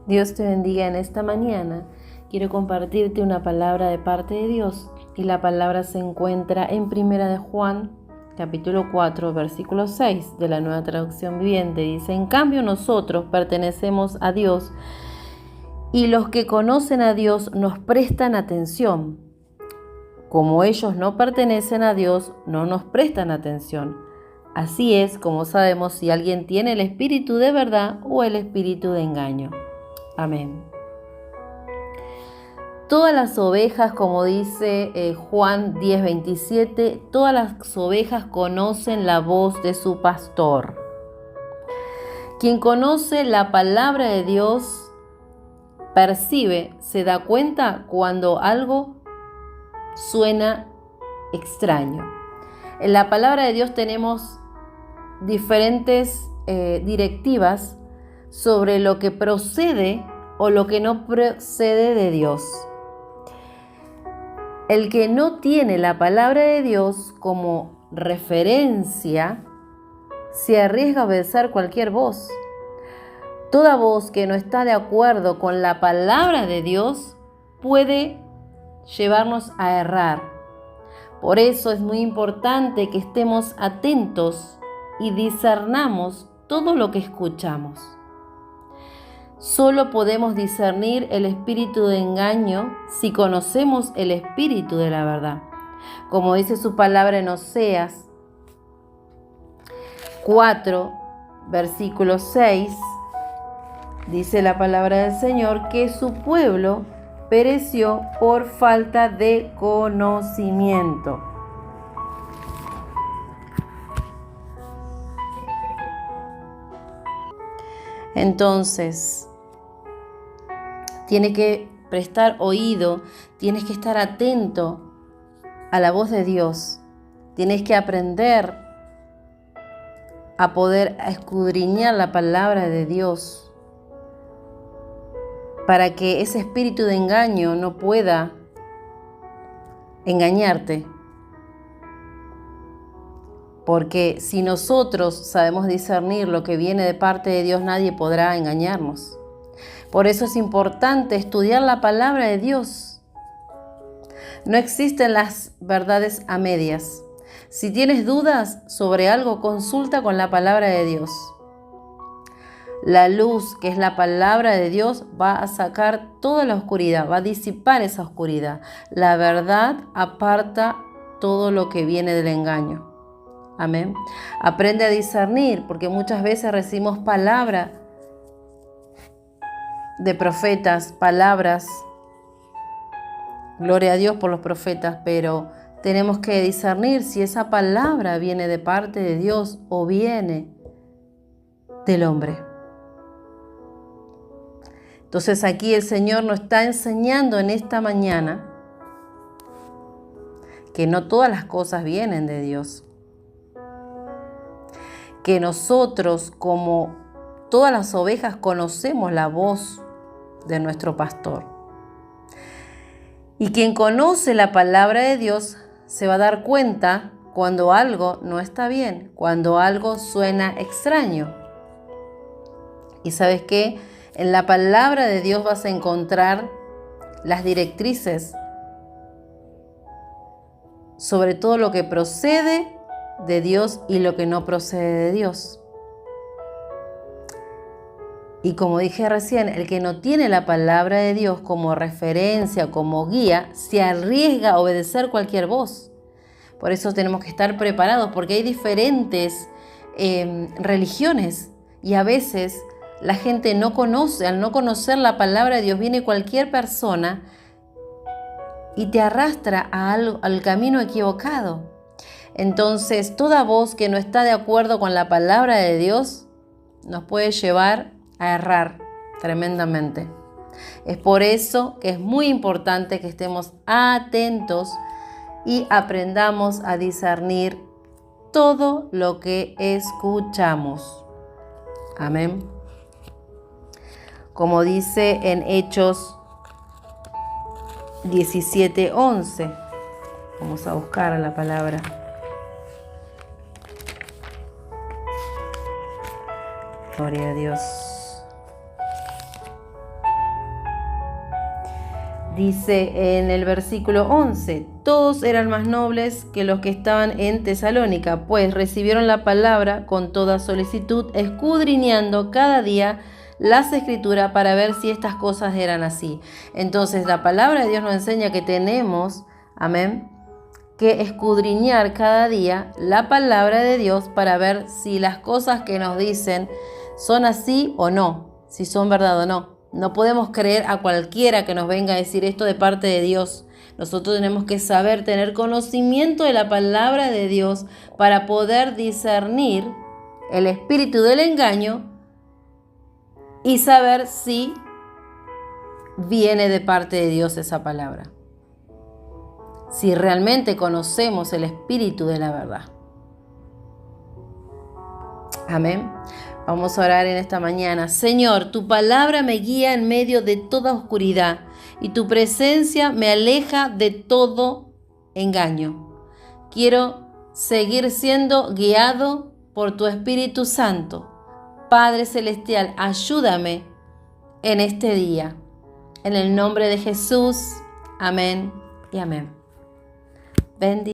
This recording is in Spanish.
Dios te bendiga en esta mañana. Quiero compartirte una palabra de parte de Dios y la palabra se encuentra en Primera de Juan, capítulo 4, versículo 6 de la Nueva Traducción Viviente. Dice: en cambio nosotros pertenecemos a Dios y los que conocen a Dios nos prestan atención. Como ellos no pertenecen a Dios, no nos prestan atención. Así es como sabemos si alguien tiene el espíritu de verdad o el espíritu de engaño. Amén. Todas las ovejas, como dice Juan 10:27, todas las ovejas conocen la voz de su pastor. Quien conoce la palabra de Dios percibe, se da cuenta cuando algo suena extraño. En la palabra de Dios tenemos diferentes directivas sobre lo que procede o lo que no procede de Dios. El que no tiene la palabra de Dios como referencia se arriesga a obedecer cualquier voz. Toda voz que no está de acuerdo con la palabra de Dios puede llevarnos a errar. Por eso es muy importante que estemos atentos y discernamos todo lo que escuchamos. Solo podemos discernir el espíritu de engaño si conocemos el espíritu de la verdad. Como dice su palabra en Oseas 4, versículo 6, dice la palabra del Señor que su pueblo pereció por falta de conocimiento. Entonces, tienes que prestar oído, tienes que estar atento a la voz de Dios. Tienes que aprender a poder escudriñar la palabra de Dios para que ese espíritu de engaño no pueda engañarte. Porque si nosotros sabemos discernir lo que viene de parte de Dios, nadie podrá engañarnos. Por eso es importante estudiar la palabra de Dios. No existen las verdades a medias. Si tienes dudas sobre algo, consulta con la palabra de Dios. La luz, que es la palabra de Dios, va a sacar toda la oscuridad, va a disipar esa oscuridad. La verdad aparta todo lo que viene del engaño. Amén. Aprende a discernir, porque muchas veces recibimos palabra de profetas, palabras, gloria a Dios por los profetas, pero tenemos que discernir si esa palabra viene de parte de Dios o viene del hombre. Entonces aquí el Señor nos está enseñando en esta mañana que no todas las cosas vienen de Dios. Que nosotros, como todas las ovejas, conocemos la voz de nuestro pastor. Y quien conoce la palabra de Dios se va a dar cuenta cuando algo no está bien, cuando algo suena extraño. ¿Y sabes qué? En la palabra de Dios vas a encontrar las directrices sobre todo lo que procede de Dios y lo que no procede de Dios. Y como dije recién, el que no tiene la palabra de Dios como referencia, como guía, se arriesga a obedecer cualquier voz. Por eso tenemos que estar preparados, porque hay diferentes religiones y a veces la gente no conoce. Al no conocer la palabra de Dios, viene cualquier persona y te arrastra al camino equivocado. Entonces, toda voz que no está de acuerdo con la palabra de Dios nos puede llevar a errar tremendamente. Es por eso que es muy importante que estemos atentos y aprendamos a discernir todo lo que escuchamos. Amén. Como dice en Hechos 17:11. Vamos a buscar la palabra. Gloria a Dios. Dice en el versículo 11, todos eran más nobles que los que estaban en Tesalónica, pues recibieron la palabra con toda solicitud, escudriñando cada día las Escrituras para ver si estas cosas eran así. Entonces la palabra de Dios nos enseña que tenemos, amén, que escudriñar cada día la palabra de Dios para ver si las cosas que nos dicen son así o no, si son verdad o no. No podemos creer a cualquiera que nos venga a decir esto de parte de Dios. Nosotros tenemos que saber, tener conocimiento de la palabra de Dios para poder discernir el espíritu del engaño y saber si viene de parte de Dios esa palabra. Si realmente conocemos el espíritu de la verdad. Amén. Vamos a orar en esta mañana. Señor, tu palabra me guía en medio de toda oscuridad y tu presencia me aleja de todo engaño. Quiero seguir siendo guiado por tu Espíritu Santo. Padre Celestial, ayúdame en este día. En el nombre de Jesús. Amén y amén. Bendiciones.